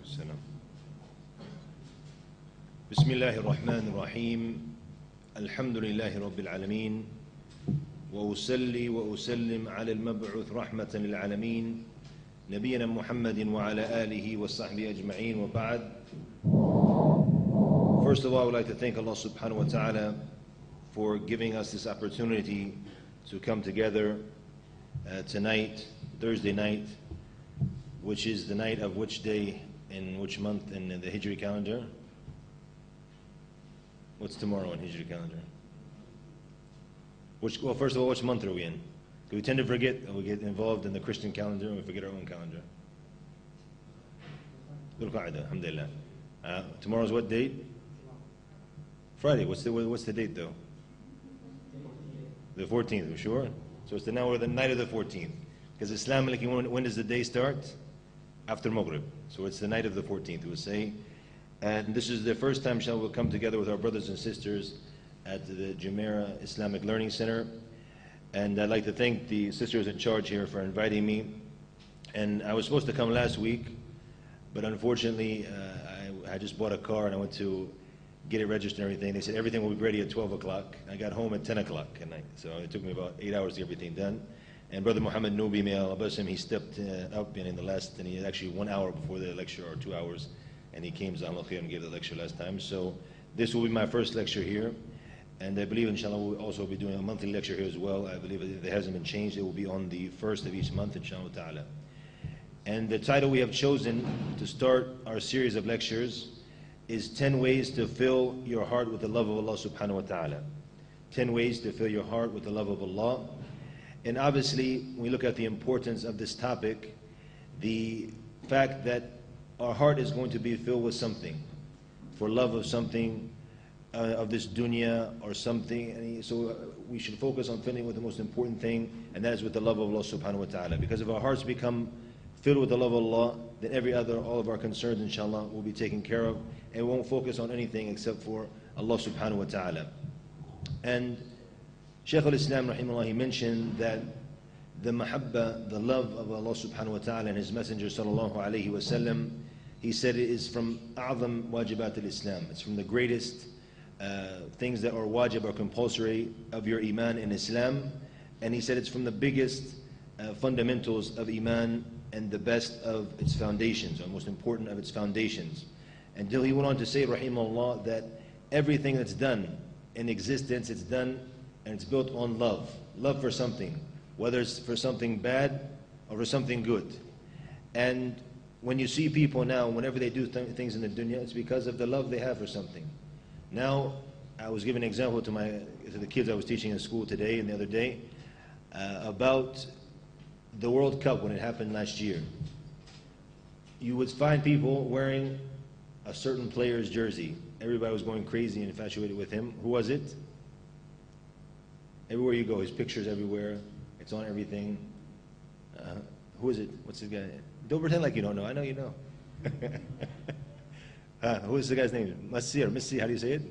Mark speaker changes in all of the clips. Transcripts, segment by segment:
Speaker 1: السلام. بسم الله الرحمن الرحيم. الحمد لله رب العالمين، وأصلي وأسلم على المبعوث رحمة للعالمين نبينا محمد وعلى آله وصحبه أجمعين وبعد. First of all, I would like to thank Allah subhanahu wa ta'ala for giving us this opportunity to come together tonight, Thursday night, which is the night of which day in which month in the Hijri calendar? What's tomorrow in Hijri calendar? Well, first of all, which month are we in? Because we tend to forget, and we get involved in the Christian calendar and we forget our own calendar. Dhul Qa'dah, alhamdulillah. Tomorrow's what date? Friday. What's the date though? The 14th, we're sure? So it's now we're the night of the 14th. Because Islamically, when does the day start? After Maghrib. So it's the night of the 14th, we'll say. And this is the first time, inshallah, we'll come together with our brothers and sisters at the Jumeirah Islamic Learning Center. And I'd like to thank the sisters in charge here for inviting me. And I was supposed to come last week, but unfortunately, I just bought a car and I went to get it registered and everything. They said everything will be ready at 12 o'clock. I got home at 10 o'clock at night. So it took me about 8 hours to get everything done. And Brother Muhammad Nubi, may Allah bless him, he stepped up in the last, and he had actually 1 hour before the lecture, or 2 hours, and he came and gave the lecture last time. So this will be my first lecture here. And I believe, inshallah, we'll also be doing a monthly lecture here as well. I believe if it hasn't been changed, it will be on the first of each month, inshallah ta'ala. And the title we have chosen to start our series of lectures is 10 ways to fill your heart with the love of Allah subhanahu wa ta'ala. 10 ways to fill your heart with the love of Allah. And obviously, when we look at the importance of this topic, the fact that our heart is going to be filled with something, for love of something, of this dunya or something. And so we should focus on filling with the most important thing, and that is with the love of Allah subhanahu wa ta'ala. Because if our hearts become filled with the love of Allah, then all of our concerns, inshallah, will be taken care of, and we won't focus on anything except for Allah subhanahu wa ta'ala. And Sheikh al-Islam rahimahullah, he mentioned that the mahabba, the love of Allah subhanahu wa ta'ala and His Messenger sallallahu alayhi wa sallam, he said it is from a'zam wajibat al-Islam. It's from the greatest things that are wajib or compulsory of your iman in Islam. And he said it's from the biggest fundamentals of iman and the best of its foundations, or most important of its foundations. Until he went on to say, rahimahullah, that everything that's done in existence, it's done and it's built on love. Love for something, whether it's for something bad or for something good. And when you see people now, whenever they do things in the dunya, it's because of the love they have for something. Now, I was giving an example to the kids I was teaching in school today and the other day about the World Cup when it happened last year. You would find people wearing a certain player's jersey. Everybody was going crazy and infatuated with him. Who was it? Everywhere you go, his picture's everywhere. It's on everything. Who is it? What's the guy? Don't pretend like you don't know. I know you know. Who is the guy's name? Messi or Messi? How do you say it?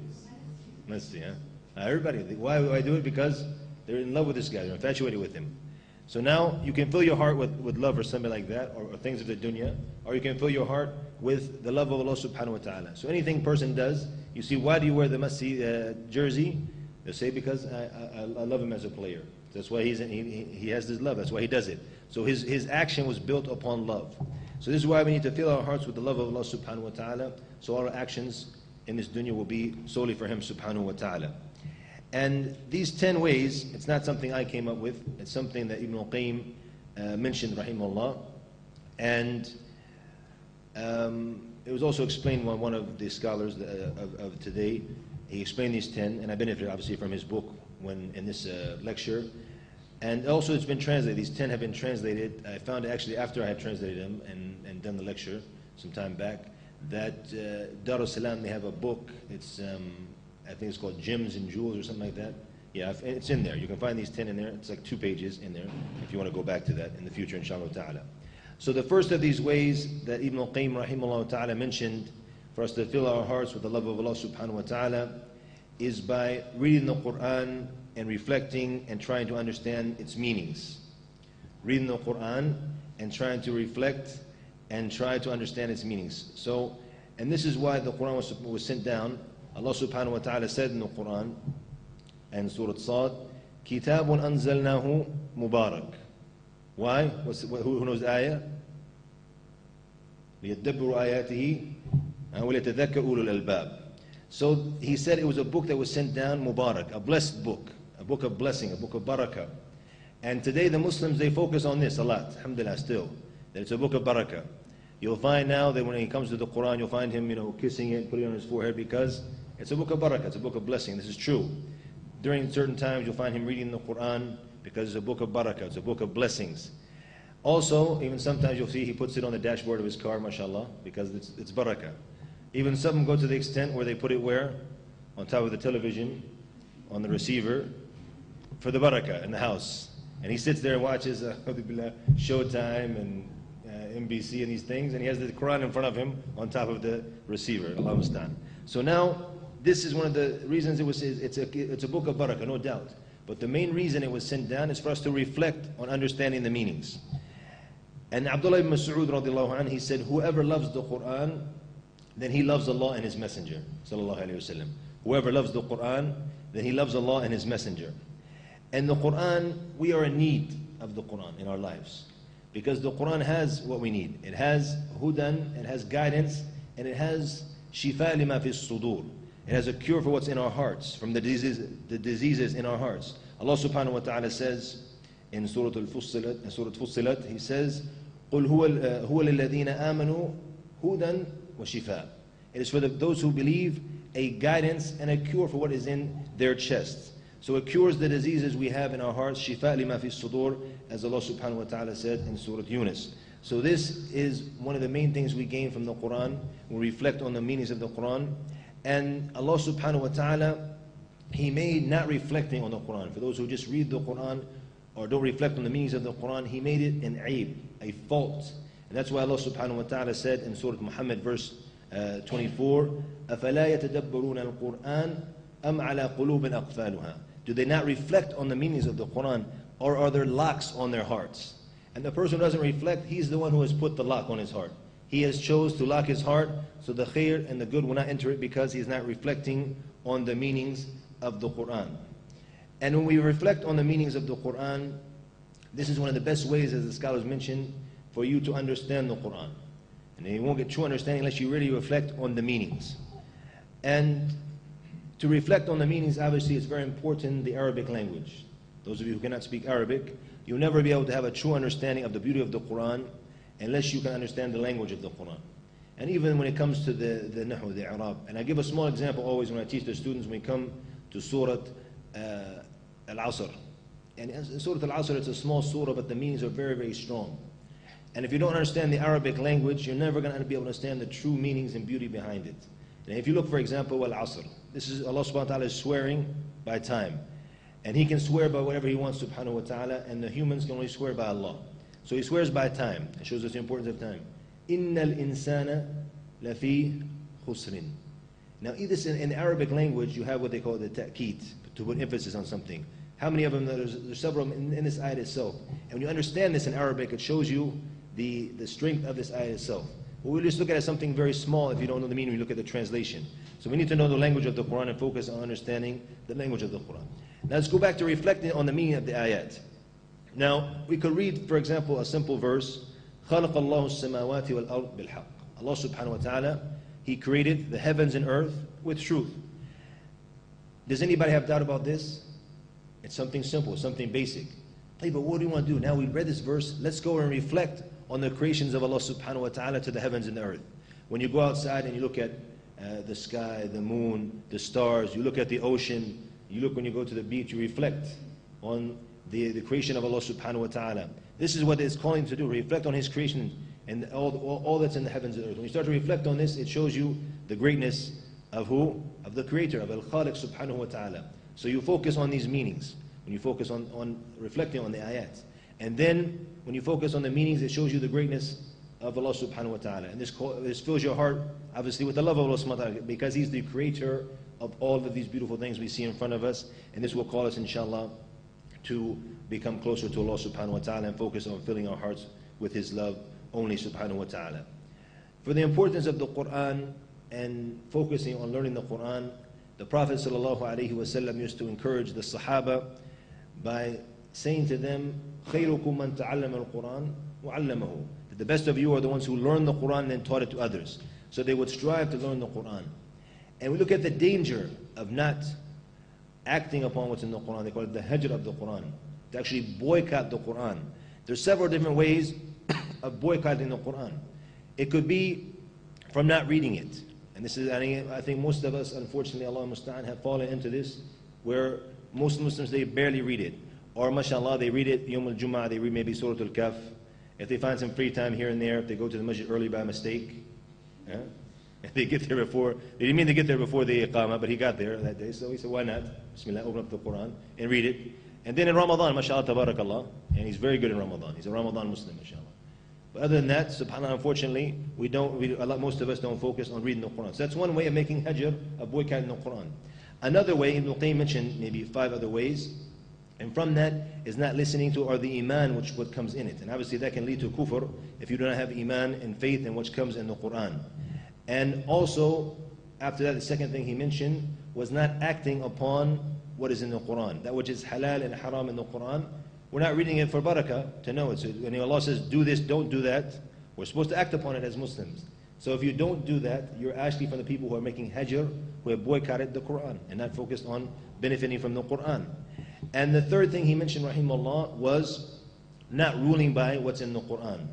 Speaker 1: Messi, huh? Everybody. Why do I do it? Because they're in love with this guy. They're infatuated with him. So now you can fill your heart with love for something like that, or things of the dunya, or you can fill your heart with the love of Allah subhanahu wa ta'ala. So anything a person does, you see, why do you wear the Messi jersey? They'll say, because I love him as a player. That's why he has this love. That's why he does it. So his action was built upon love. So this is why we need to fill our hearts with the love of Allah subhanahu wa ta'ala, so all our actions in this dunya will be solely for Him subhanahu wa ta'ala. And these 10 ways, it's not something I came up with. It's something that Ibn al-Qayyim mentioned, rahimahullah. And it was also explained by one of the scholars of today. He explained these 10, and I benefited obviously from his book in this lecture. And also it's been translated. These 10 have been translated. I found actually after I had translated them and done the lecture some time back, that Dar es-Salaam, they have a book. It's I think it's called Gems and Jewels or something like that. Yeah, it's in there. You can find these 10 in there. It's like 2 pages in there if you want to go back to that in the future, inshallah ta'ala. So the first of these ways that Ibn al-Qayyim rahimahullah ta'ala mentioned for us to fill our hearts with the love of Allah subhanahu wa ta'ala is by reading the Quran and reflecting and trying to understand its meanings. Reading the Quran and trying to reflect and try to understand its meanings. So, and this is why the Quran was sent down. Allah subhanahu wa ta'ala said in the Quran and Surah Sad, كِتَابٌ أَنزَلْنَاهُ مُبَارَكٌ. Why? Who knows the ayah? لِيَدَّبِّرُوا آيَاتِهِ وَلِيَتَذَكَّرُوا أُولُو الْأَلْبَابِ. So he said it was a book that was sent down, Mubarak, a blessed book, a book of blessing, a book of barakah. And today the Muslims, they focus on this a lot, alhamdulillah, still, that it's a book of barakah. You'll find now that when he comes to the Quran, you'll find him, kissing it, putting it on his forehead, because it's a book of barakah, it's a book of blessing. This is true. During certain times, you'll find him reading the Quran because it's a book of barakah, it's a book of blessings. Also, even sometimes you'll see he puts it on the dashboard of his car, mashallah, because it's barakah. Even some go to the extent where they put it where? On top of the television, on the receiver, for the barakah in the house. And he sits there and watches Showtime and NBC and these things, and he has the Quran in front of him on top of the receiver. Allah musta'an. So now, this is one of the reasons it's a book of barakah, no doubt. But the main reason it was sent down is for us to reflect on understanding the meanings. And Abdullah ibn Mas'ud radiallahu anhu, he said, whoever loves the Quran, then he loves Allah and His Messenger. Sallallahu alayhi wa sallam. Whoever loves the Quran, then he loves Allah and His Messenger. And the Quran, we are in need of the Quran in our lives. Because the Quran has what we need. It has hudan, it has guidance, and it has shifa lima fi sudur. It has a cure for what's in our hearts, from the diseases in our hearts. Allah subhanahu wa ta'ala says in Surah Fussilat, He says, قُلْ هُوَ لِلَّذِينَ آمَنُوا هُدًى وَشِفَاء. It is for those who believe a guidance and a cure for what is in their chests. So it cures the diseases we have in our hearts, shifa lima fi sudur, as Allah subhanahu wa ta'ala said in Surah Yunus. So this is one of the main things we gain from the Quran. We reflect on the meanings of the Quran. And Allah subhanahu wa ta'ala, He made not reflecting on the Quran. For those who just read the Quran or don't reflect on the meanings of the Quran, He made it an aib, a fault. And that's why Allah subhanahu wa ta'ala said in Surah Muhammad verse 24, أَفَلَا يَتَدَبَّرُونَ الْقُرْآنَ أَمْ عَلَى قُلُوبٍ أَقْفَالُهَا. Do they not reflect on the meanings of the Quran, or are there locks on their hearts? And the person who doesn't reflect, he's the one who has put the lock on his heart. He has chose to lock his heart, so the khair and the good will not enter it, because he's not reflecting on the meanings of the Quran. And when we reflect on the meanings of the Quran, this is one of the best ways, as the scholars mentioned, for you to understand the Quran. And you won't get true understanding unless you really reflect on the meanings. And to reflect on the meanings, obviously, it's very important, the Arabic language. Those of you who cannot speak Arabic, you'll never be able to have a true understanding of the beauty of the Quran unless you can understand the language of the Quran. And even when it comes to the Nahu, the Arab. And I give a small example always when I teach the students when we come to Surah Al-Asr. And in Surah Al-Asr, it's a small surah, but the meanings are very, very strong. And if you don't understand the Arabic language, you're never going to be able to understand the true meanings and beauty behind it. And if you look, for example, Al-Asr, this is Allah subhanahu wa ta'ala is swearing by time. And He can swear by whatever He wants subhanahu wa ta'ala, and the humans can only swear by Allah. So He swears by time. It shows us the importance of time. إِنَّ الْإِنسَانَ لَفِي خُسْرٍ. Now, in the Arabic language, you have what they call the ta'keed, to put emphasis on something. How many of them? There's several of them in this ayat itself. And when you understand this in Arabic, it shows you the strength of this ayat itself. But we'll just look at it as something very small if you don't know the meaning, we look at the translation. So we need to know the language of the Quran and focus on understanding the language of the Quran. Now let's go back to reflecting on the meaning of the ayat. Now, we could read, for example, a simple verse, خَلَقَ اللَّهُ السَّمَاوَاتِ وَالْأَرْضِ بِالْحَقِّ. Allah subhanahu wa ta'ala, He created the heavens and earth with truth. Does anybody have doubt about this? It's something simple, something basic. Hey, but what do you want to do? Now we read this verse, let's go and reflect on the creations of Allah subhanahu wa ta'ala to the heavens and the earth. When you go outside and you look at the sky, the moon, the stars, you look at the ocean, you look when you go to the beach, you reflect on the creation of Allah subhanahu wa ta'ala. This is what it's calling to do, reflect on His creation and all that's in the heavens and earth. When you start to reflect on this, it shows you the greatness of who? Of the Creator, of Al-Khaliq subhanahu wa ta'ala. So you focus on these meanings, when you focus on reflecting on the ayat. And then, when you focus on the meanings, it shows you the greatness of Allah subhanahu wa ta'ala. And this fills your heart, obviously, with the love of Allah subhanahu wa ta'ala, because He's the creator of all of these beautiful things we see in front of us. And this will call us, inshallah, to become closer to Allah subhanahu wa ta'ala and focus on filling our hearts with His love. only, subhanahu wa ta'ala. For the importance of the Quran and focusing on learning the Quran, the Prophet ﷺ used to encourage the Sahaba by saying to them, خَيْرُكُمْ مَنْ تَعَلَّمَ الْقُرْآنَ وَعَلَّمَهُ. That the best of you are the ones who learn the Quran and then taught it to others. So they would strive to learn the Quran. And we look at the danger of not acting upon what's in the Quran. They call it the hajr of the Quran, to actually boycott the Quran. There's several different ways of boycotting the Quran. It could be from not reading it. And this is, I think most of us, unfortunately, Allah musta'an, have fallen into this, where most Muslims, they barely read it. Or mashallah, they read it, Yawm al-Jum'ah, they read maybe Surah Al-Kahf. If they find some free time here and there, if they go to the masjid early by mistake, if they get there before, they didn't mean to get there before the Iqamah, but he got there that day, so he said, why not? Bismillah, open up the Quran and read it. And then in Ramadan, mashallah, tabarakallah, and he's very good in Ramadan. He's a Ramadan Muslim, mashallah. But other than that, subhanAllah, unfortunately, most of us don't focus on reading the Quran. So that's one way of making hajr, of boycotting the Quran. Another way, Ibn Qayyim mentioned maybe 5 other ways, and from that is not listening to, or the iman, which what comes in it. And obviously that can lead to kufr if you do not have iman and faith in what comes in the Quran. And also, after that, the second thing he mentioned was not acting upon what is in the Quran. That which is halal and haram in the Quran, we're not reading it for barakah to know it. So when Allah says, do this, don't do that, we're supposed to act upon it as Muslims. So if you don't do that, you're actually from the people who are making hajr, who have boycotted the Quran and not focused on benefiting from the Quran. And the third thing he mentioned, rahimahullah, was not ruling by what's in the Quran.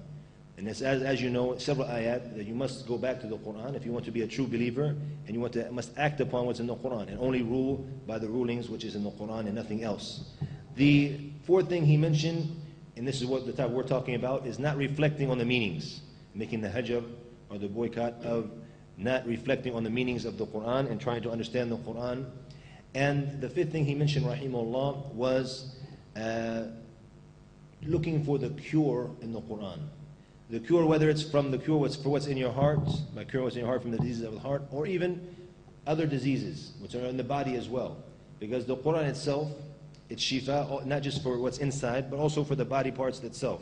Speaker 1: And as you know, several ayat that you must go back to the Quran if you want to be a true believer, and you must act upon what's in the Quran and only rule by the rulings which is in the Quran and nothing else. The fourth thing he mentioned, and this is what the type we're talking about, is not reflecting on the meanings, making the hajr or the boycott of not reflecting on the meanings of the Quran and trying to understand the Quran. And the fifth thing he mentioned, rahimahullah, was looking for the cure in the Quran. The cure, whether it's from the cure for what's in your heart, by cure what's in your heart from the diseases of the heart, or even other diseases which are in the body as well. Because the Quran itself, it's shifa, not just for what's inside, but also for the body parts itself.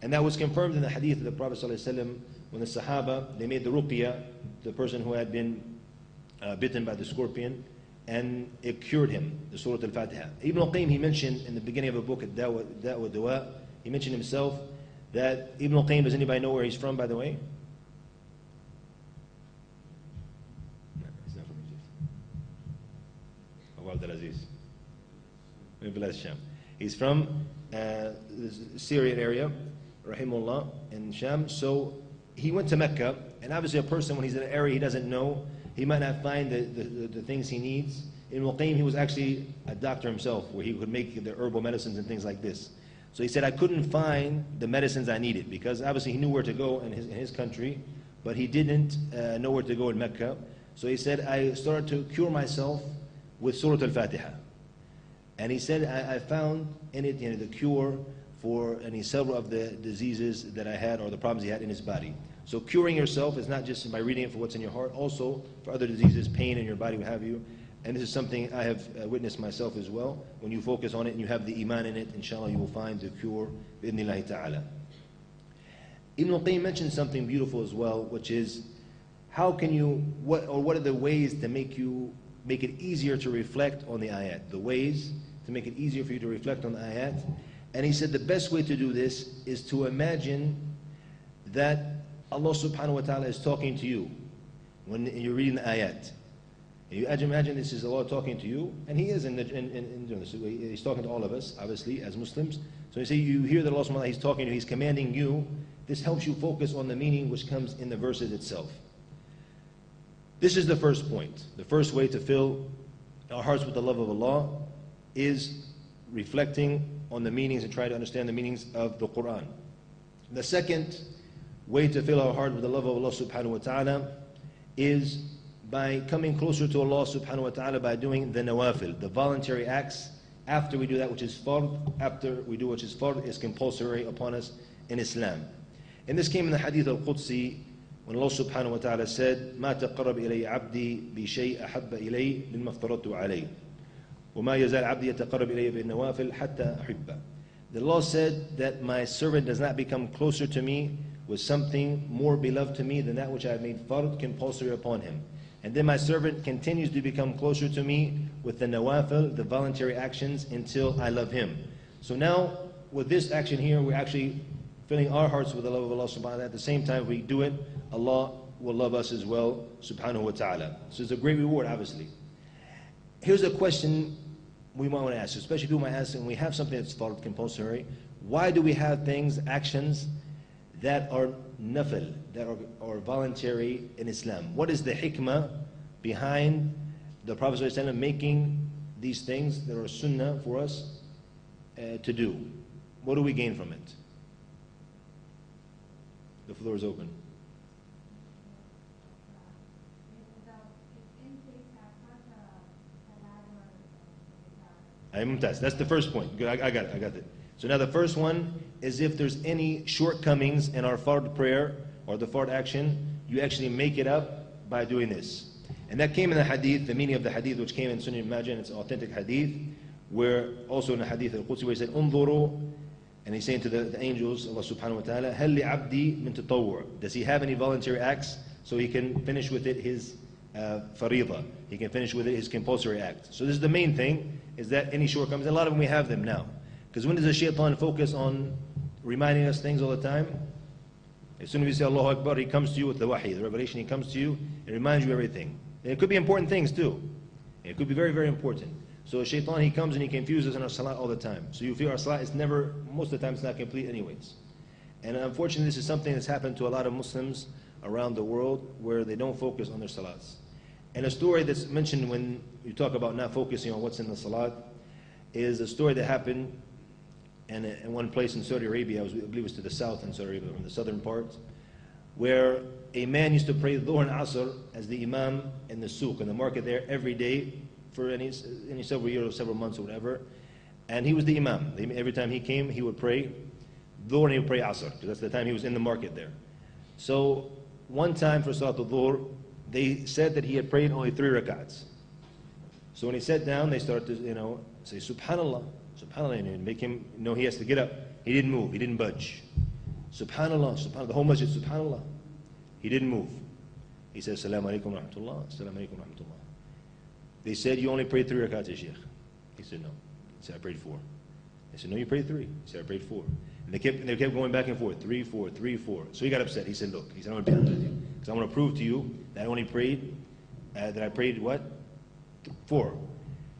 Speaker 1: And that was confirmed in the hadith of the Prophet ﷺ when the Sahaba, they made the ruqya, the person who had been bitten by the scorpion, and it cured him, the Surah Al-Fatiha. Ibn Qayyim, he mentioned in the beginning of a book, Da'wa Dawa, he mentioned himself that Ibn Qayyim, does anybody know where he's from, by the way? No, he's not from Egypt. Abdul Aziz. He's from the Syrian area, rahimahullah, in Sham. So he went to Mecca, and obviously a person, when he's in an area he doesn't know, he might not find the things he needs. In Al-Qayyim, he was actually a doctor himself, where he could make the herbal medicines and things like this. So he said, I couldn't find the medicines I needed, because obviously he knew where to go in his country, but he didn't know where to go in Mecca. So he said, I started to cure myself with Surah Al-Fatiha. And he said, I found in it the cure for several of the diseases that I had, or the problems he had in his body. So curing yourself is not just by reading it for what's in your heart, also for other diseases, pain in your body, what have you. And this is something I have witnessed myself as well. When you focus on it and you have the iman in it, inshallah, you will find the cure, bi'idhnillahi ta'ala. Ibn al-Qayyim mentioned something beautiful as well, which is, how can you, what are the ways to make it easier to reflect on the ayat? The ways to make it easier for you to reflect on the ayat. And he said the best way to do this is to imagine that Allah subhanahu wa ta'ala is talking to you when you're reading the ayat. You imagine this is Allah talking to you, and He is in doing this. He's talking to all of us, obviously, as Muslims. So you see, you hear that Allah subhanahu wa ta'ala, He's talking to you, He's commanding you. This helps you focus on the meaning which comes in the verses itself. This is the first point. The first way to fill our hearts with the love of Allah is reflecting on the meanings and trying to understand the meanings of the Quran. The second way to fill our heart with the love of Allah subhanahu wa ta'ala is by coming closer to Allah subhanahu wa ta'ala by doing the nawafil, the voluntary acts after we do that which is fard, after we do which is fard, is compulsory upon us in Islam. And this came in the hadith al-Qudsi when Allah subhanahu wa ta'ala said, مَا تَقَرَّبْ إِلَيَّ عَبْدِي بِشَيْءٍ أَحَبَّ إِلَيْهِ مِمَّا افْتَرَضْتُ عَلَيْهِ وَمَا يَزَالْ عَبْدِي يَتَقَرَّبْ إِلَيَّ بِالنَّوَافِلِ حَتَّى أُحِبَّهُ. The law said that my servant does not become closer to me with something more beloved to me than that which I have made fard compulsory upon him. And then my servant continues to become closer to me with the nawafil, the voluntary actions, until I love him. So now, with this action here, we're actually filling our hearts with the love of Allah subhanahu wa ta'ala. At the same time, if we do it, Allah will love us as well, subhanahu wa ta'ala. So it's a great reward, obviously. Here's a question we might want to ask, especially people might ask, when we have something that's fard compulsory, why do we have things, actions, that are nafil, that are voluntary in Islam? What is the hikmah behind the Prophet ﷺ making these things that are sunnah for us to do? What do we gain from it? The floor is open. That's the first point. Good, I got it. So now the first one is if there's any shortcomings in our fard prayer or the fard action, you actually make it up by doing this. And that came in the hadith, the meaning of the hadith which came in Sunnah Majah, it's an authentic hadith, where also in the hadith al-Qudsi where he said, "Unzuru," and he's saying to the angels, Allah subhanahu wa ta'ala, "Hal li abdi min tatawwu'?" Does he have any voluntary acts so he can finish with it his fariḍah? He can finish with it his compulsory act. So this is the main thing, is that any shortcomings, a lot of them we have them now. Because when does the shaitan focus on reminding us things all the time? As soon as you say Allahu Akbar, he comes to you with the wahi, the revelation, he comes to you, it reminds you everything. And it could be important things too. It could be very, very important. So shaitan, he comes and he confuses in our salah all the time. So you feel our salah is never, most of the time it's not complete anyways. And unfortunately this is something that's happened to a lot of Muslims around the world where they don't focus on their salats. And a story that's mentioned when you talk about not focusing on what's in the salat is a story that happened in one place in Saudi Arabia, I believe it was to the south in Saudi Arabia, in the southern part, where a man used to pray Dhuhr and Asr as the imam in the souk, in the market there, every day for any several years or several months or whatever. And he was the imam. Every time he came, he would pray Dhuhr and he would pray Asr, because that's the time he was in the market there. So one time for Salatul Dhuhr, they said that he had prayed only 3 rak'ats. So when he sat down, they started to, say Subhanallah, Subhanallah, and make him know he has to get up. He didn't move, he didn't budge. Subhanallah, Subhanallah, the whole masjid, Subhanallah. He didn't move. He said, Assalamu alaikum wa rahmatullah, Assalamu alaikum wa rahmatullah. They said, you only prayed 3 rak'ats, Sheikh. He said, no. He said, I prayed 4. They said, no, you prayed 3. He said, I prayed 4. And they kept going back and forth, 3, 4, 3, 4. So he got upset. He said, look, he said, I'm going to be honest with you, because I want to prove to you that I only prayed, that I prayed what? 4.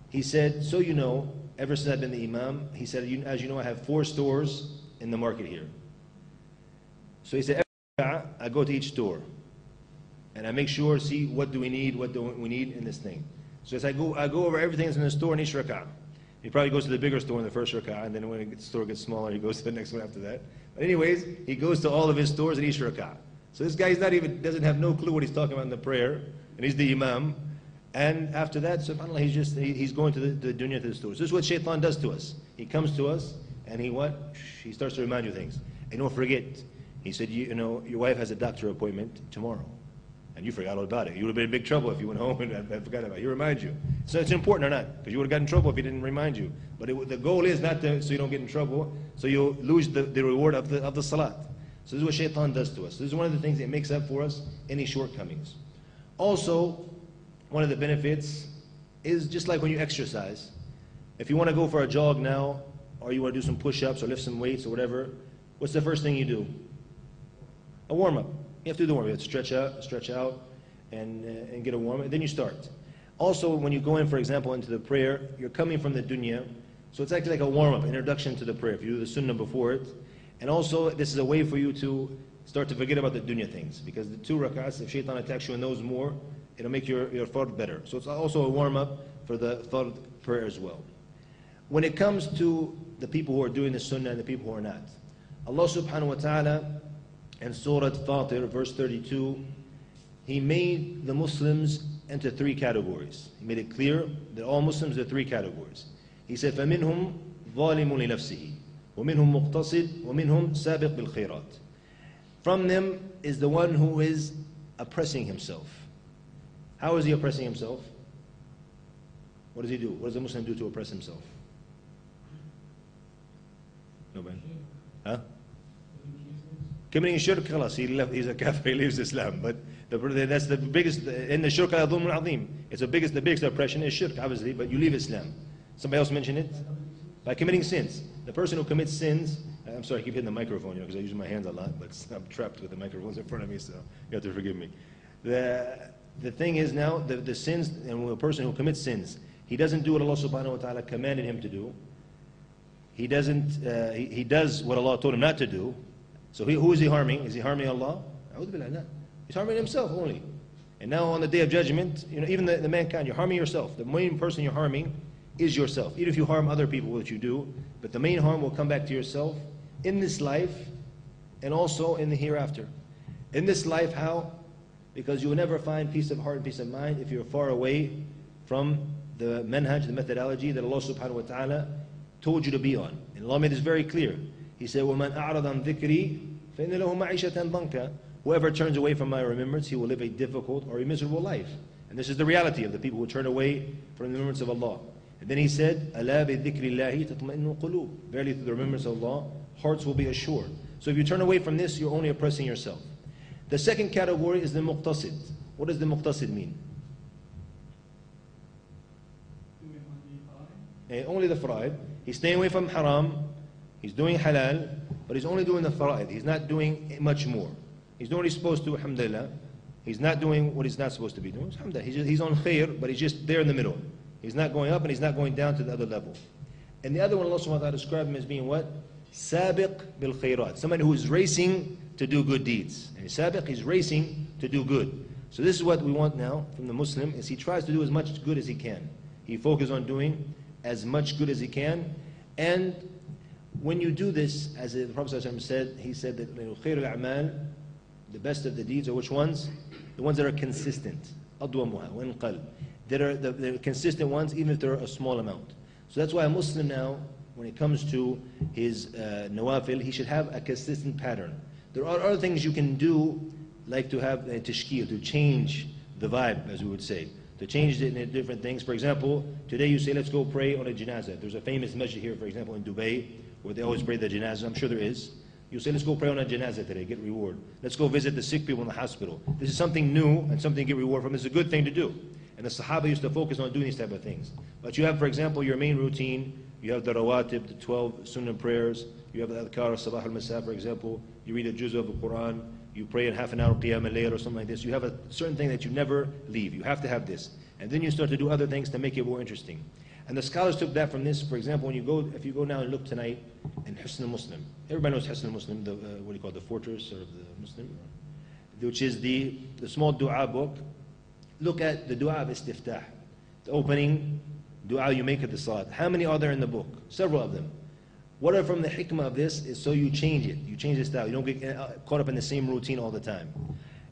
Speaker 1: He said, so you know, ever since I've been the imam, he said, as you know, I have 4 stores in the market here. So he said, every rak'ah, I go to each store, and I make sure, see, what do we need in this thing. So as I go over everything that's in the store in each rak'ah. He probably goes to the bigger store in the first rak'ah, and then when the store gets smaller, he goes to the next one after that. But anyways, he goes to all of his stores in each rak'ah. So this guy doesn't have no clue what he's talking about in the prayer, and he's the imam. And after that, subhanAllah, he's going to the dunya, to the stores. This is what shaitan does to us. He comes to us, and he starts to remind you things. And don't forget, he said, your wife has a doctor appointment tomorrow. And you forgot all about it. You would have been in big trouble if you went home and forgot about it. He reminds you. So it's important or not, because you would have gotten in trouble if he didn't remind you. But the goal is not so you don't get in trouble, so you'll lose the reward of the salat. So this is what shaitan does to us. This is one of the things that makes up for us any shortcomings. Also, one of the benefits is just like when you exercise. If you want to go for a jog now, or you want to do some push-ups or lift some weights or whatever, what's the first thing you do? A warm-up. You have to do the warm-up. You have to stretch out, and get a warm-up, and then you start. Also, when you go in, for example, into the prayer, you're coming from the dunya, so it's actually like a warm-up, introduction to the prayer, if you do the sunnah before it. And also, this is a way for you to start to forget about the dunya things, because the 2 rak'ahs, if shaitan attacks you in those more, it'll make your fard better. So it's also a warm-up for the fard prayer as well. When it comes to the people who are doing the sunnah and the people who are not, Allah subhanahu wa ta'ala, in Surah Fatir, verse 32, He made the Muslims into 3 categories. He made it clear that all Muslims are 3 categories. He said, فَمِنْهُمْ ظَالِمٌ لِنَفْسِهِ وَمِنْهُمْ مُقْتَصِدٌ وَمِنْهُمْ سَابِقٌ بِالْخَيْرَاتِ. From them is the one who is oppressing himself. How is he oppressing himself? What does he do? What does a Muslim do to oppress himself? Nobody? Huh? Committing shirk, khalas, he's a kafir, he leaves Islam. But that's the biggest, in the shirk al-dhulm al-azim. It's the biggest oppression is shirk, obviously, but you leave Islam. Somebody else mentioned it? By committing sins. The person who commits sins, I'm sorry, I keep hitting the microphone, because I use my hands a lot, but I'm trapped with the microphones in front of me, so you have to forgive me. The thing is now, the sins, and a person who commits sins, he doesn't do what Allah subhanahu wa ta'ala commanded him to do. He does what Allah told him not to do. So who is he harming? Is he harming Allah? He's harming himself only. And now on the day of judgment, even the mankind, you're harming yourself. The main person you're harming is yourself. Even if you harm other people, which you do, but the main harm will come back to yourself in this life and also in the hereafter. In this life, how? Because you will never find peace of heart and peace of mind if you're far away from the manhaj, the methodology that Allah subhanahu wa ta'ala told you to be on. And Allah made this very clear. He said, وَمَنْ أَعْرَضَ عَنْ ذِكْرِي فَإِنَّ لَهُ مَعِيشَةً ضَنْكًا. Whoever turns away from my remembrance, he will live a difficult or a miserable life. And this is the reality of the people who turn away from the remembrance of Allah. And then he said, أَلَا بِذِكْرِ اللَّهِ تَطْمَئِنُّ الْقُلُوبُ. Verily through the remembrance of Allah, hearts will be assured. So if you turn away from this, you're only oppressing yourself. The second category is the muqtasid. What does the muqtasid mean? Only the fara'id. He's staying away from haram. He's doing halal, but he's only doing the fara'id. He's not doing much more. He's doing what he's supposed to, alhamdulillah. He's not doing what he's not supposed to be doing, alhamdulillah. He's on khair, but he's just there in the middle. He's not going up and he's not going down to the other level. And the other one, Allah subhanahu wa ta'ala described him as being what? Sabiq bil khairat. Somebody who is racing to do good deeds. And sabiq, he's racing to do good. So this is what we want now from the Muslim, is he tries to do as much good as he can. He focuses on doing as much good as he can. And when you do this, as the Prophet said, he said that khairul a'mal, the best of the deeds are which ones? The ones that are consistent. Adwamuha wa inqal. That are the consistent ones, even if they're a small amount. So that's why a Muslim now, when it comes to his nawafil, he should have a consistent pattern. There are other things you can do, like to have a tashkil, to change the vibe, as we would say. To change it in different things. For example, today you say, let's go pray on a janazah. There's a famous masjid here, for example, in Dubai, where they always pray the janazah. I'm sure there is. You say, let's go pray on a janazah today, get reward. Let's go visit the sick people in the hospital. This is something new and something to get reward from. It's a good thing to do. And the Sahaba used to focus on doing these type of things. But you have, for example, your main routine. You have the rawatib, the 12 sunnah prayers. You have the adhkar, sabah al-masa, for example. You read a juz of the Quran. You pray in half an hour, qiyam al-layl or something like this. You have a certain thing that you never leave. You have to have this. And then you start to do other things to make it more interesting. And the scholars took that from this. For example, if you go now and look tonight in Hisn al-Muslim. Everybody knows Hisn al-Muslim, what do you call it, the fortress of the Muslim? Which is the small dua book. Look at the dua of istiftah, the opening dua you make at the salat. How many are there in the book? Several of them. What are from the hikmah of this is so you change it. You change the style. You don't get caught up in the same routine all the time.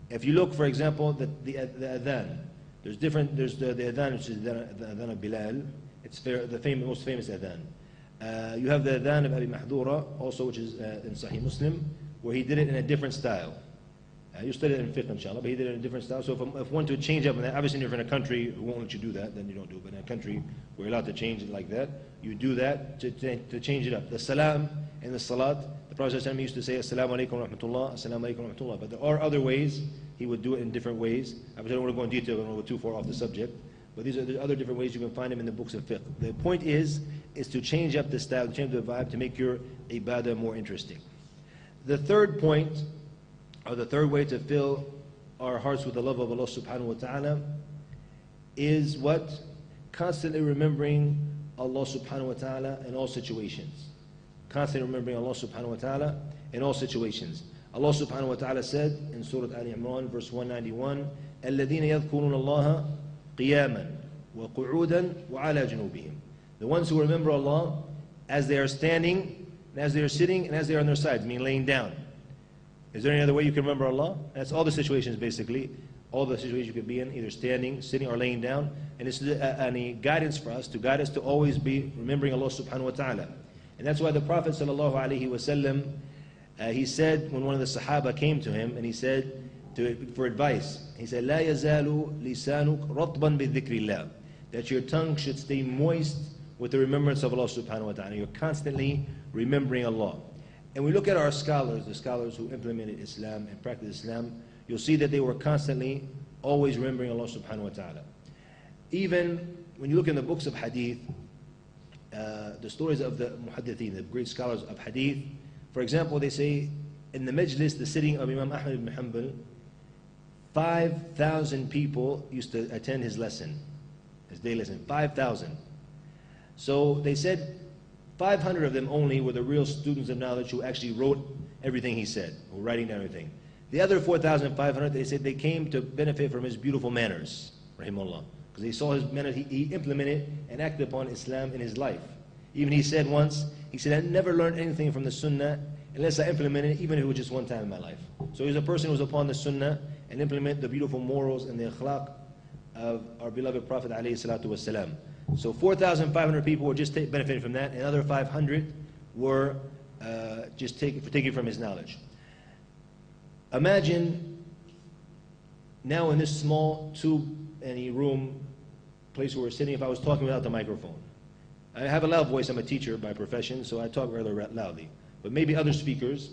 Speaker 1: If you look, for example, the adhan. There's the adhan, which is the adhan of Bilal. It's the most famous adhan. You have the adhan of Abi Mahdura, also, which is in Sahih Muslim, where he did it in a different style. You study it in fiqh, inshallah, but he did it in a different style. So if one to change up, and obviously if you're in a country who won't let you do that, then you don't do it. But in a country where you're allowed to change it like that, you do that to change it up. The salam in the salat, the Prophet ﷺ used to say, Assalamu alaikum wa rahmatullah, Assalamu alaikum wa rahmatullah. But there are other ways, he would do it in different ways. I don't want to go in detail, I don't want to go too far off the subject. But there's other different ways you can find them in the books of fiqh. The point is to change up the style, to change the vibe, to make your ibadah more interesting. The third point, or the third way to fill our hearts with the love of Allah subhanahu wa ta'ala, is what? Constantly remembering Allah subhanahu wa ta'ala in all situations. Constantly remembering Allah subhanahu wa ta'ala in all situations. Allah subhanahu wa ta'ala said in Surah Al-Imran, verse 191, الَّذِينَ يَذْكُرُونَ اللَّهَ قِيَامًا وَقُعُودًا وَعَلَى جُنُوبِهِمْ. The ones who remember Allah as they are standing, and as they are sitting, and as they are on their sides, meaning laying down. Is there any other way you can remember Allah? That's all the situations, basically. All the situations you could be in, either standing, sitting, or laying down. And it's any guidance for us, to guide us to always be remembering Allah subhanahu wa ta'ala. And that's why the Prophet sallallahu alaihi wasallam, he said, when one of the Sahaba came to him, and he said, for advice, he said, لا يزال لسانك رطبا بذكر الله. That your tongue should stay moist with the remembrance of Allah subhanahu wa ta'ala. You're constantly remembering Allah. And we look at our scholars, the scholars who implemented Islam and practiced Islam, you'll see that they were constantly always remembering Allah subhanahu wa ta'ala. Even when you look in the books of hadith, the stories of the muhaddithin, the great scholars of hadith, for example, they say in the majlis, the sitting of Imam Ahmad ibn Hanbal, 5,000 people used to attend his lesson, his day lesson, 5,000. So they said 500 of them only were the real students of knowledge who actually wrote everything he said, who were writing down everything. The other 4,500, they said they came to benefit from his beautiful manners, rahimahullah, because they saw his manners, he implemented and acted upon Islam in his life. Even he said once, he said, I never learned anything from the sunnah unless I implemented it, even if it was just one time in my life. So he was a person who was upon the sunnah and implement the beautiful morals and the akhlaq of our beloved Prophet alayhi salatu wasalam. So 4,500 people were just benefiting from that, and another 500 were just taking from his knowledge. Imagine now in this small two-any room place where we're sitting, if I was talking without the microphone. I have a loud voice, I'm a teacher by profession, so I talk rather loudly. But maybe other speakers,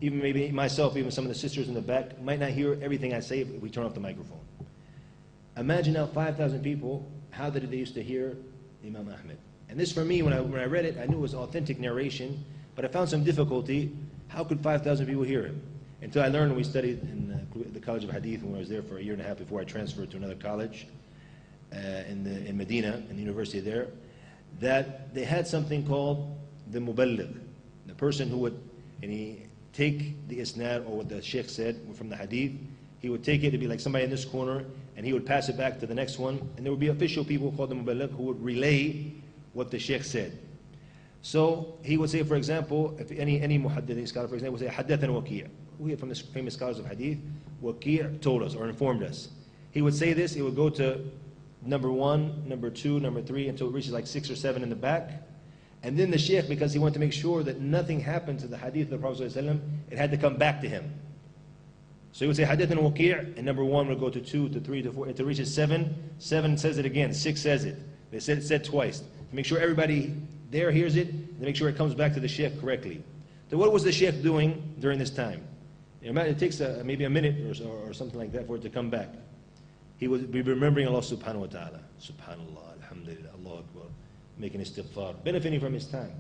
Speaker 1: even maybe myself, even some of the sisters in the back, might not hear everything I say if we turn off the microphone. Imagine now 5,000 people, how did they used to hear Imam Ahmed? And this for me, when I read it, I knew it was authentic narration, but I found some difficulty. How could 5,000 people hear him? Until I learned, we studied in the College of Hadith when I was there for a year and a half before I transferred to another college in Medina, in the university there, that they had something called the muballigh, the person who would take the isnad or what the sheikh said from the hadith, he would take it, it'd be like somebody in this corner, and he would pass it back to the next one, and there would be official people called the muballigh who would relay what the sheikh said. So he would say, for example, if any muhaddith scholar, for example, would say, Haddathan Waqi'. We from the famous scholars of hadith, Waqi' told us or informed us. He would say this, it would go to number 1, number 2, number 3, until it reaches like 6 or 7 in the back. And then the sheikh, because he wanted to make sure that nothing happened to the hadith of the Prophet ﷺ, it had to come back to him. So he would say, Hadith and Waqi', and number 1 would go to 2, to 3, to 4, until it reaches 7. 7 says it again, 6 says it. They said it said twice. To make sure everybody there hears it, and to make sure it comes back to the sheikh correctly. So what was the sheikh doing during this time? It takes maybe a minute or something like that for it to come back. He would be remembering Allah subhanahu wa ta'ala. Subhanallah, alhamdulillah, Allah Akbar, making istighfar, benefiting from his time.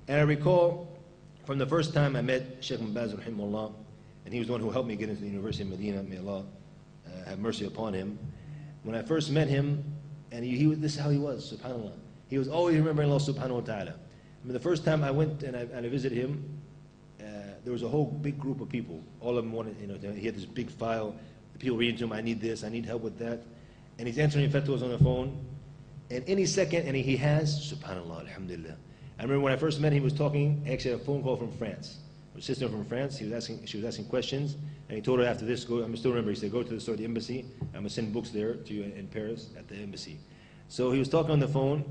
Speaker 1: And I recall from the first time I met Sheikh Abdur Raheem McCarthy, and he was the one who helped me get into the University of Medina, may Allah have mercy upon him. When I first met him, and this is how he was, subhanallah. He was always remembering Allah subhanahu wa ta'ala. I mean, the first time I went and I visited him, there was a whole big group of people. All of them wanted, he had this big file. The people reading to him, I need this, I need help with that. And he's answering fatwas on the phone. And any second, and he has, subhanallah, alhamdulillah. I remember when I first met him, he was talking, I actually had a phone call from France. A sister from France, she was asking questions, and he told her after this, I still remember, he said, go to the Saudi embassy, I'm going to send books there to you in Paris at the embassy. So he was talking on the phone,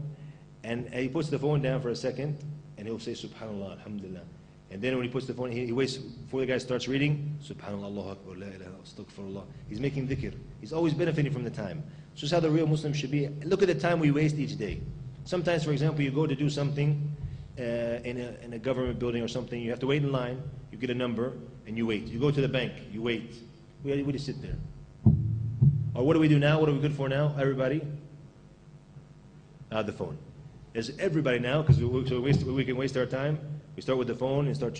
Speaker 1: and he puts the phone down for a second, and he'll say, subhanallah, alhamdulillah. And then when he puts the phone, he waits before the guy starts reading, subhanallah, Allahu Akbar, la ilaha, astaghfirullah. He's making dhikr. He's always benefiting from the time. So this is how the real Muslim should be. Look at the time we waste each day. Sometimes, for example, you go to do something in a government building or something, you have to wait in line, you get a number, and you wait. You go to the bank, you wait. We just sit there. Or what do we do now? What are we good for now, everybody? The phone. There's everybody now, because we can waste our time. We start with the phone and start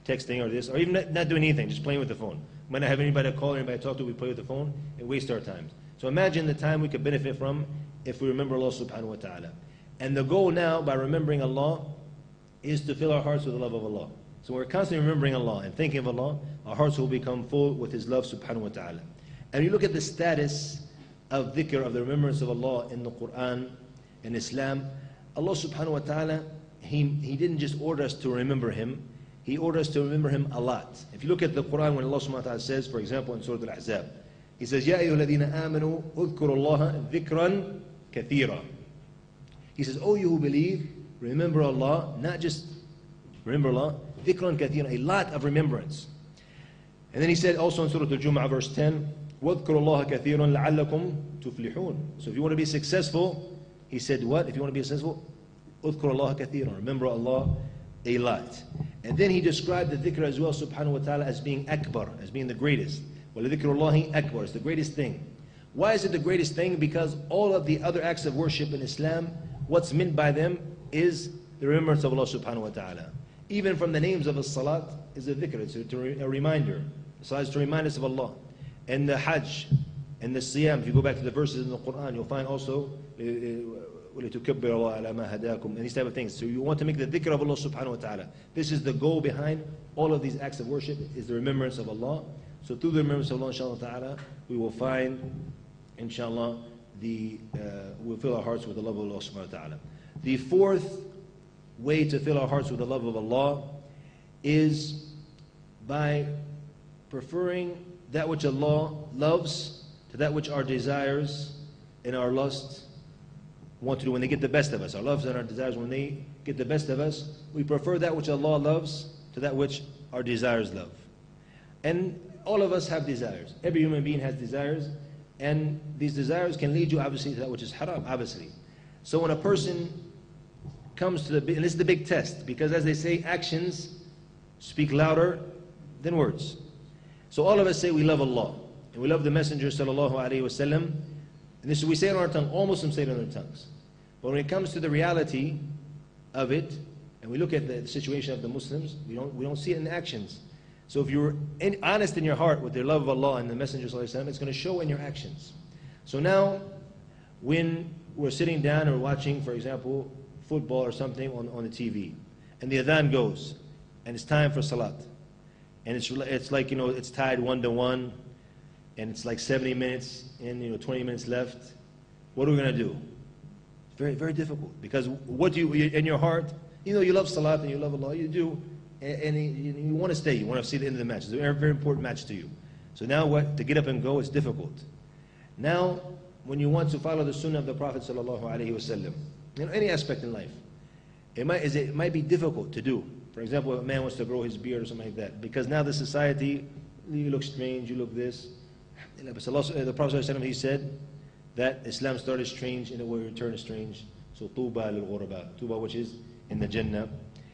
Speaker 1: texting or this, or even not doing anything, just playing with the phone. We might not have anybody to call or anybody to talk to, we play with the phone and waste our time. So imagine the time we could benefit from if we remember Allah subhanahu wa ta'ala. And the goal now, by remembering Allah, is to fill our hearts with the love of Allah. So we're constantly remembering Allah and thinking of Allah, our hearts will become full with His love subhanahu wa ta'ala. And you look at the status of dhikr, of the remembrance of Allah in the Quran, in Islam, Allah subhanahu wa ta'ala, He didn't just order us to remember Him, He ordered us to remember Him a lot. If you look at the Quran, when Allah subhanahu wa ta'ala says, for example, in Surah Al-Ahzab, He says, يَا أَيُّهَا الَّذِينَ آمَنُوا اذْكُرُوا اللَّهَ ذِكْرًا كَثِيرًا. He says, oh, you who believe, remember Allah, not just remember Allah, ذِكْرًا كَثِيرًا, a lot of remembrance. And then He said also in Surah Al-Jumu'ah, verse 10, وَاذْكُرُوا اللَّهَ كَثِيرًا لَعَلَّكُمْ تُفْلِحُونَ. So if you want to be successful, He said what? If you want to be successful, اذْكُرُوا اللَّهَ كَثِيرًا, remember Allah a lot. And then he described the dhikr as well, subhanahu wa ta'ala, as being akbar, as being the greatest. وَلَذِكْرُ akbar, it's the greatest thing. Why is it the greatest thing? Because all of the other acts of worship in Islam, what's meant by them is the remembrance of Allah subhanahu wa ta'ala. Even from the names of the salat is a dhikr, it's a reminder. The salat is to remind us of Allah. And the hajj, and the siyam, if you go back to the verses in the Quran, you'll find also وَلِتُكَبِّرَ اللَّهَ عَلَى مَا هَدَاكُمْ, and these type of things. So you want to make the dhikr of Allah subhanahu wa ta'ala. This is the goal behind all of these acts of worship, is the remembrance of Allah. So through the remembrance of Allah, inshallah ta'ala, we will find, inshallah, we'll fill our hearts with the love of Allah subhanahu wa ta'ala. The fourth way to fill our hearts with the love of Allah is by preferring that which Allah loves to that which our desires and our lusts want to do when they get the best of us. Our loves and our desires, when they get the best of us, we prefer that which Allah loves to that which our desires love. And all of us have desires. Every human being has desires, and these desires can lead you obviously to that which is haram, obviously. So when a person comes to and this is the big test, because as they say, actions speak louder than words. So all of us say we love Allah, and we love the Messenger sallallahu alaihi wasallam, and this we say it on our tongue. All Muslims say it on their tongues. But when it comes to the reality of it, and we look at the situation of the Muslims, we don't see it in actions. So if you're honest in your heart with the love of Allah and the Messenger sallallahu alaihi wasallam, it's going to show in your actions. So now, when we're sitting down or watching, for example, football or something on the TV, and the adhan goes, and it's time for salat, and it's like, it's tied 1-1, and it's like 70 minutes and 20 minutes left. What are we going to do? It's very, very difficult, because what do you, in your heart, you love salat and you love Allah, you do, and you want to stay, you want to see the end of the match. It's a very, very important match to you. So now to get up and go is difficult. Now, when you want to follow the sunnah of the Prophet sallallahu alaihi wasallam, any aspect in life, it might be difficult to do. For example, a man wants to grow his beard or something like that, because now the society, you look strange, you look this. The Prophet ﷺ, he said that Islam started strange and it will return strange. So tuba lil ghuraba, tuba, which is in the Jannah.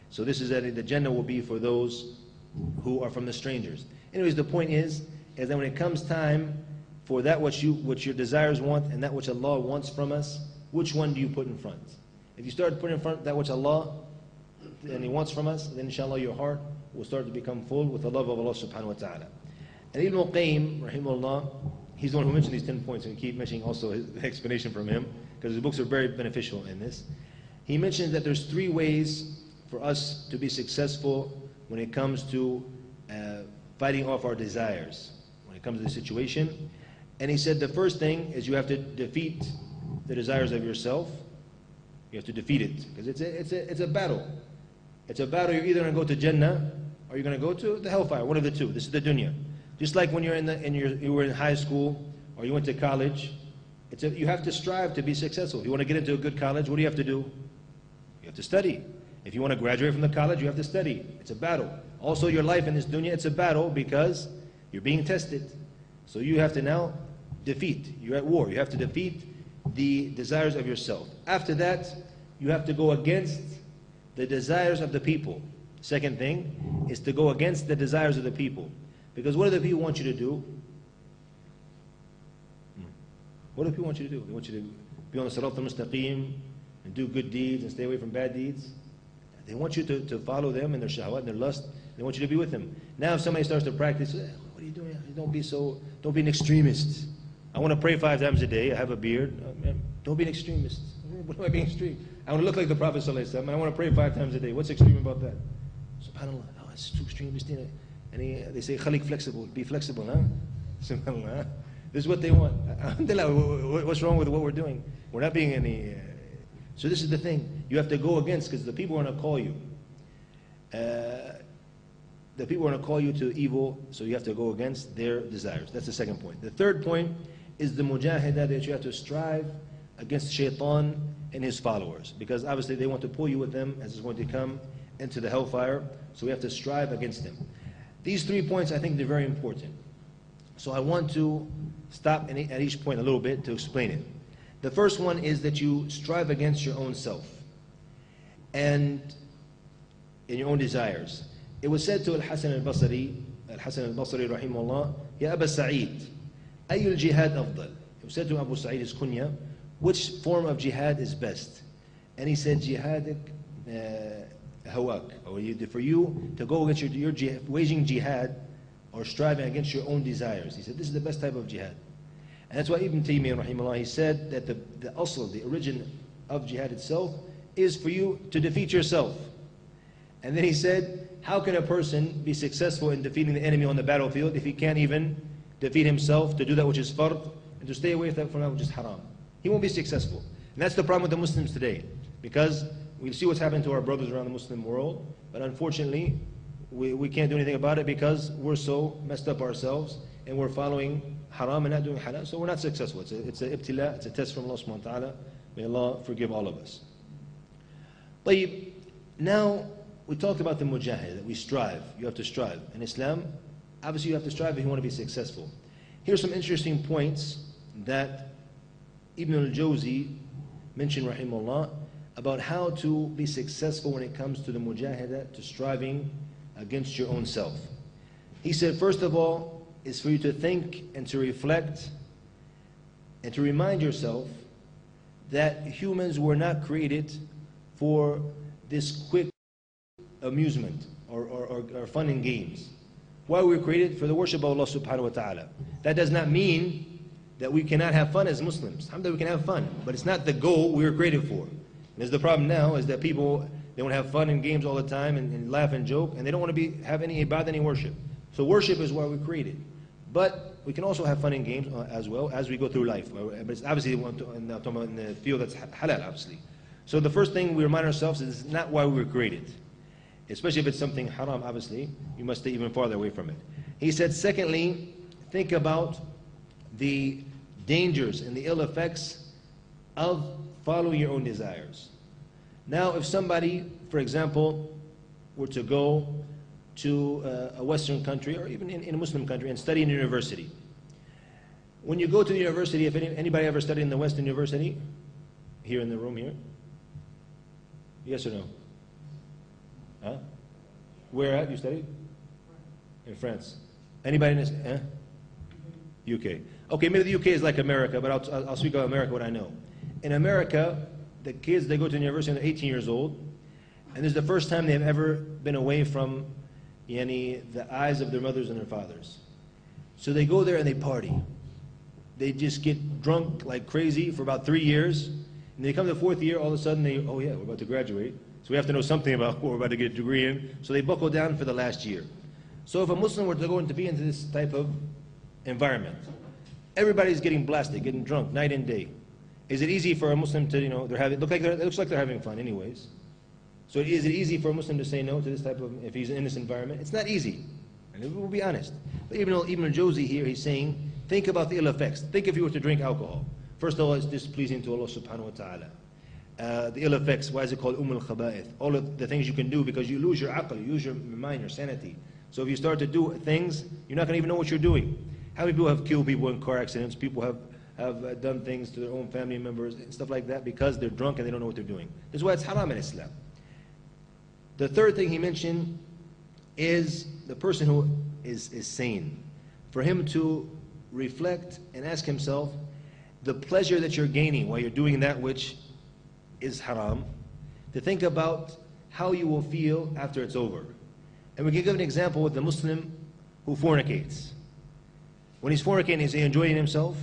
Speaker 1: So this is that the Jannah will be for those who are from the strangers. Anyways, the point is that when it comes time for that which your desires want and that which Allah wants from us, which one do you put in front? If you start putting in front that which Allah and He wants from us, then inshallah your heart will start to become full with the love of Allah subhanahu wa ta'ala. And Ibn al-Qayyim, rahimahullah, he's the one who mentioned these 10 points, and we keep mentioning also his explanation from him, because his books are very beneficial in this. He mentioned that there's 3 ways for us to be successful when it comes to fighting off our desires, when it comes to the situation. And he said the first thing is you have to defeat the desires of yourself. You have to defeat it, because it's a battle. It's a battle. You're either going to go to Jannah or you're going to go to the hellfire, one of the two. This is the dunya. Just like when you were in high school or you went to college, you have to strive to be successful. If you want to get into a good college, what do you have to do? You have to study. If you want to graduate from the college, you have to study. It's a battle. Also, your life in this dunya, it's a battle because you're being tested. So you have to now defeat. You're at war. You have to defeat the desires of yourself. After that, you have to go against the desires of the people. Second thing is to go against the desires of the people. Because what do the people want you to do? What do people want you to do? They want you to be on the sirat al-mustaqim and do good deeds and stay away from bad deeds. They want you to follow them and their shahwat and their lust. They want you to be with them. Now if somebody starts to practice, what are you doing? Don't be an extremist. I want to pray 5 times a day. I have a beard. Don't be an extremist. What am I being extreme? I want to look like the Prophet ﷺ, and I want to pray 5 times a day. What's extreme about that? SubhanAllah. Oh, it's too extreme. And they say, khalik flexible. Be flexible, huh? SubhanAllah. This is what they want. Alhamdulillah, what's wrong with what we're doing? We're not being any... So this is the thing. You have to go against, because the people are going to call you. The people are going to call you to evil, so you have to go against their desires. That's the second point. The third point is the mujahidah, that you have to strive against shaitan and his followers, because obviously they want to pull you with them, as it's going to come into the hellfire, so we have to strive against them. These 3 points, I think they're very important. So I want to stop at each point a little bit to explain it. The first one is that you strive against your own self and in your own desires. it was said to Al-Hasan al-Basri, rahimahullah, Ya Aba Sa'id, Ayyul jihad afdal? It was said to Abu Sa'id, his kunya, which form of jihad is best? And he said, jihadik hawak, or for you to go against your waging jihad or striving against your own desires. He said, this is the best type of jihad. And that's why Ibn Taymiyyah, rahimahullah, he said that the asl, the origin of jihad itself, is for you to defeat yourself. And then he said, how can a person be successful in defeating the enemy on the battlefield if he can't even defeat himself to do that which is fard and to stay away from that which is haram? He won't be successful. And that's the problem with the Muslims today, because we see what's happened to our brothers around the Muslim world, but unfortunately we can't do anything about it because we're so messed up ourselves and we're following haram and not doing halal, so we're not successful. It's a ibtila, it's a test from Allah subhanahu wa ta'ala. May Allah forgive all of us. طيب, now we talked about the mujahid, that we strive. You have to strive. In Islam, obviously you have to strive if you want to be successful. Here's some interesting points that Ibn al-Jawzi mentioned, rahimahullah, about how to be successful when it comes to the mujahidah, to striving against your own self. He said, first of all, is for you to think and to reflect and to remind yourself that humans were not created for this quick amusement or fun and games. Why we were created? For the worship of Allah subhanahu wa ta'ala. That does not mean that we cannot have fun as Muslims. Alhamdulillah, we can have fun, but it's not the goal we were created for. And there's the problem now is that people, they want to have fun and games all the time and laugh and joke, and they don't want to have any ibadah, any worship. So worship is why we're created. But we can also have fun and games as well as we go through life. But it's obviously in the field that's halal, obviously. So the first thing we remind ourselves is it's not why we were created. Especially if it's something haram, obviously, you must stay even farther away from it. He said, secondly, think about the dangers and the ill effects of following your own desires. Now, if somebody, for example, were to go to a Western country or even in a Muslim country and study in a university. When you go to the university, if anybody ever studied in the Western university, here in the room here? Yes or no? Huh? Where at you studied? In France. Anybody in this? UK. Okay, maybe the UK is like America, but I'll speak about America, what I know. In America, the kids, they go to university when they're 18 years old, and this is the first time they've ever been away from the eyes of their mothers and their fathers. So they go there and they party. They just get drunk like crazy for about 3 years, and they come to the 4th year, all of a sudden oh yeah, we're about to graduate, so we have to know something about what we're about to get a degree in, so they buckle down for the last year. So if a Muslim were to go be into this type of environment, everybody's getting blasted, getting drunk night and day. Is it easy for a Muslim to, it looks like they're having fun anyways. So is it easy for a Muslim to say no to this type of, if he's in this environment? It's not easy, and we'll be honest. But Ibn al-Jawzi here, he's saying, think about the ill effects. Think if you were to drink alcohol. First of all, it's displeasing to Allah subhanahu wa ta'ala. The ill effects, why is it called al-Khaba'ith? All of the things you can do because you lose your aql, you lose your mind, your sanity. So if you start to do things, you're not going to even know what you're doing. How many people have killed people in car accidents? People have done things to their own family members and stuff like that because they're drunk and they don't know what they're doing. This is why it's haram in Islam. The third thing he mentioned is the person who is sane. For him to reflect and ask himself the pleasure that you're gaining while you're doing that which is haram, to think about how you will feel after it's over. And we can give an example with the Muslim who fornicates. When he's fornicating, is he enjoying himself?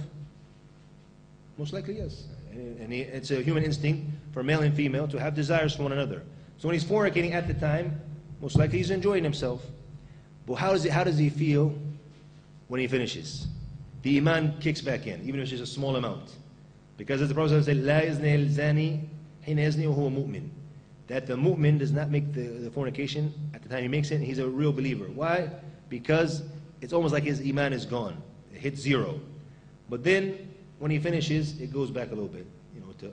Speaker 1: Most likely yes. And it's a human instinct for male and female to have desires for one another. So when he's fornicating at the time, most likely he's enjoying himself. But how does he feel when he finishes? The iman kicks back in, even if it's just a small amount. Because as the Prophet said, لا يزني الزاني حين يزني وهو مؤمن. That the mu'min does not make the fornication at the time he makes it, and he's a real believer. Why? Because it's almost like his iman is gone. It hits 0. But then, when he finishes, it goes back a little bit,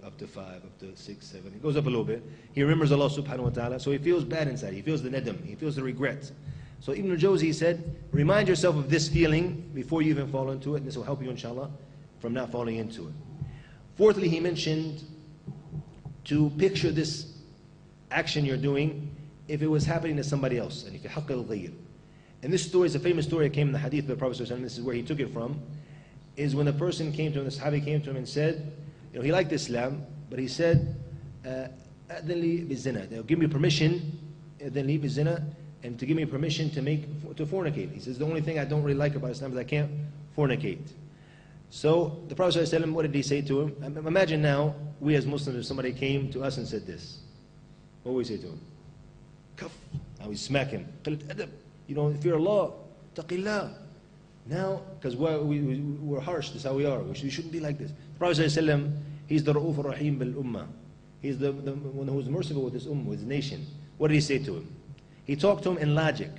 Speaker 1: up to 5, up to 6, 7. It goes up a little bit. He remembers Allah subhanahu wa ta'ala, so he feels bad inside. He feels the nadam. He feels the regret. So Ibn al-Jawzi said, remind yourself of this feeling before you even fall into it, and this will help you, inshallah, from not falling into it. Fourthly, he mentioned to picture this action you're doing if it was happening to somebody else. And if حق الغير. And this story is a famous story that came in the hadith of the Prophet ﷺ, this is where he took it from, is when the person came to him, the Sahabi came to him and said, he liked Islam, but he said, أذن لي بالزنا. Give me permission, أذن لي بالزنا, and to give me permission to fornicate. He says, the only thing I don't really like about Islam is I can't fornicate. So the Prophet ﷺ, what did he say to him? Imagine now, we as Muslims, if somebody came to us and said this, what would we say to him? Kaf. Now we smack him. You don't fear Allah. Taqillah. Now, because we're harsh, this is how we are. We shouldn't be like this. The Prophet ﷺ, he's the Ra'uf Ar-Rahim bil-Ummah. He's the one who's merciful with his ummah, with his nation. What did he say to him? He talked to him in logic.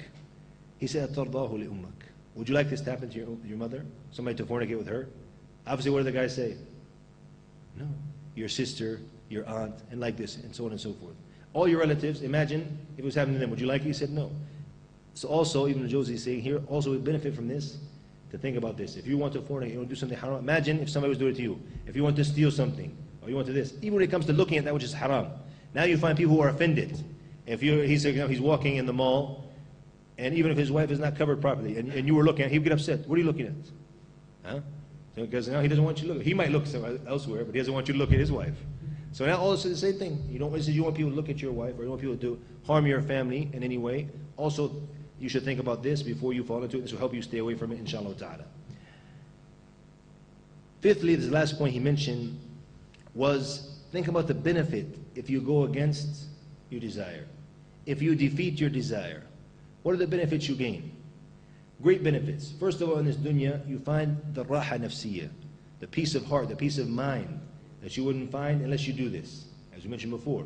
Speaker 1: He said, "Atardahu li ummak." Would you like this to happen to your mother? Somebody to fornicate with her? Obviously, what did the guy say? No. Your sister, your aunt, and like this, and so on and so forth. All your relatives, imagine if it was happening to them. Would you like it? He said no. So also, Ibn Jawzi is saying here, also we benefit from this, to think about this. If you want to fornicate, you want to do something haram, imagine if somebody was doing it to you. If you want to steal something, or you want to this, even when it comes to looking at that which is haram. Now you find people who are offended. If he's walking in the mall, and even if his wife is not covered properly, and you were looking at it, he'd get upset. What are you looking at? Huh? So, because now he doesn't want you to look. He might look somewhere elsewhere, but he doesn't want you to look at his wife. So now also the same thing. You want people to look at your wife, or you want people to harm your family in any way. Also, you should think about this before you fall into it. This will help you stay away from it, inshallah ta'ala. Fifthly, this last point he mentioned was, think about the benefit if you go against your desire. If you defeat your desire, what are the benefits you gain? Great benefits. First of all, in this dunya, you find the raha nafsiyya, the peace of heart, the peace of mind that you wouldn't find unless you do this. As we mentioned before,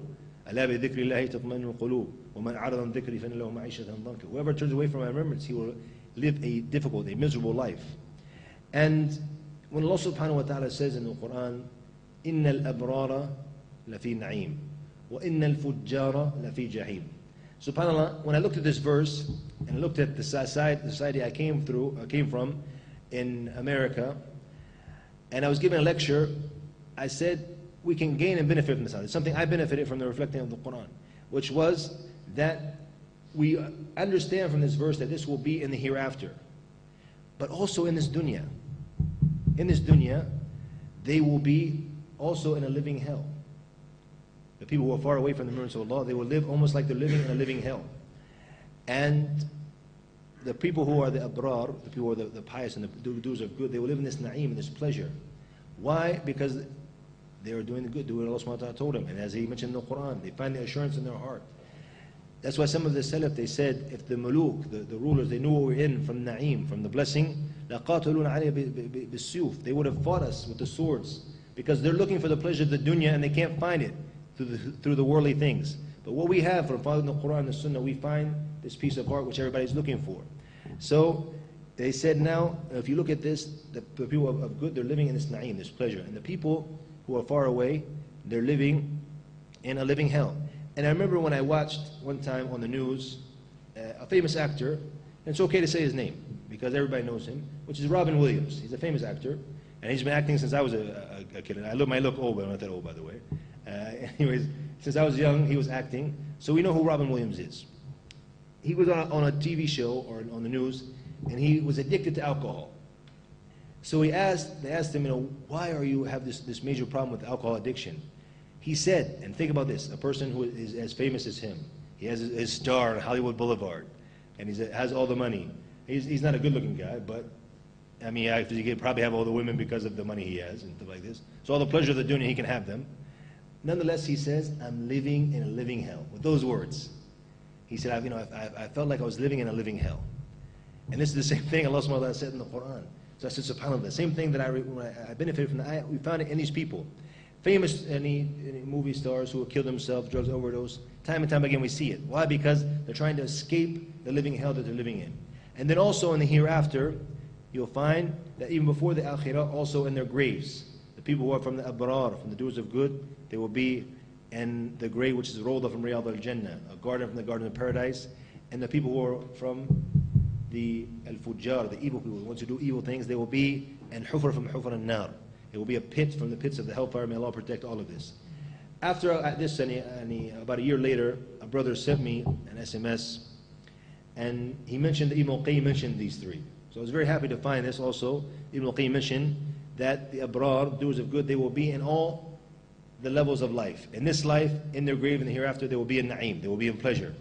Speaker 1: أَلَا بِذِكْرِ اللَّهِ تَطْمَئِنُّ الْقُلُوبُ وَمَنْ أَعْرَضَ عَنْ ذِكْرِي فَإِنَّ لَهُ مَعِيشَةً ضَنْكًا. Whoever turns away from my remembrance, he will live a difficult, a miserable life. And when Allah subhanahu wa ta'ala says in the Quran, إِنَّ الْأَبْرَارَ لَفِي نَعِيمٍ وَإِنَّ الْفُجَّارَ لَفِي جَحِيمٍ. SubhanAllah, when I looked at this verse, and I looked at the society I came from in America, and I was giving a lecture, I said, we can gain and benefit from this. It's something I benefited from the reflecting of the Quran, which was that we understand from this verse that this will be in the hereafter, but also in this dunya. In this dunya, they will be also in a living hell. The people who are far away from the mercy of Allah, they will live almost like they're living in a living hell. And the people who are the abrar, the people who are the pious and the doers of good, they will live in this na'im, in this pleasure. Why? Because they are doing the good, doing what Allah subhanahu wa ta'ala told them. And as he mentioned in the Quran, they find the assurance in their heart. That's why some of the Salaf, they said, if the muluk, the rulers, they knew what we're in from na'im, from the blessing, لَقَاتَلُونَ عَلَيْهِ بِالسُّيُوفِ. They would have fought us with the swords, because they're looking for the pleasure of the dunya and they can't find it through the worldly things. But what we have from following the Quran and the Sunnah, we find this peace of heart which everybody's looking for. So they said now, if you look at this, the people of good, they're living in this na'im, this pleasure. And the people who are far away, they're living in a living hell. And I remember when I watched one time on the news, a famous actor, and it's okay to say his name, because everybody knows him, which is Robin Williams. He's a famous actor, and he's been acting since I was a kid. I might look old, but I'm not that old, by the way. Anyways, since I was young, he was acting, so we know who Robin Williams is. He was on a TV show or on the news, and he was addicted to alcohol. So they asked him, why are you have this major problem with alcohol addiction? He said, and think about this, a person who is as famous as him, he has his star on Hollywood Boulevard, and he has all the money. He's not a good-looking guy, but I mean, he could probably have all the women because of the money he has and stuff like this. So all the pleasure of the dunya, he can have them. Nonetheless, he says, I'm living in a living hell. With those words. He said, I felt like I was living in a living hell. And this is the same thing Allah subhanahu wa ta'ala said in the Quran. So I said, subhanAllah, the same thing that I benefited from the ayah, we found it in these people. Famous any movie stars who have killed themselves, drugs overdose, time and time again we see it. Why? Because they're trying to escape the living hell that they're living in. And then also in the hereafter, you'll find that even before the akhirah, also in their graves, the people who are from the abrar, from the doers of good, they will be in the grave which is rolled up from Riyadh al-Jannah, a garden from the garden of paradise. And the people who are from the al-fujjar, the evil people, the ones who do evil things, they will be in hufr from hufr al-nar. It will be a pit from the pits of the hellfire. May Allah protect all of this. After this, about a year later, a brother sent me an SMS, and he mentioned, Ibn al-Qayyim mentioned these three. So I was very happy to find this also. Ibn al-Qayyim mentioned that the abrar, doers of good, they will be in all the levels of life. In this life, in their grave, and the hereafter, they will be in na'im, they will be in pleasure.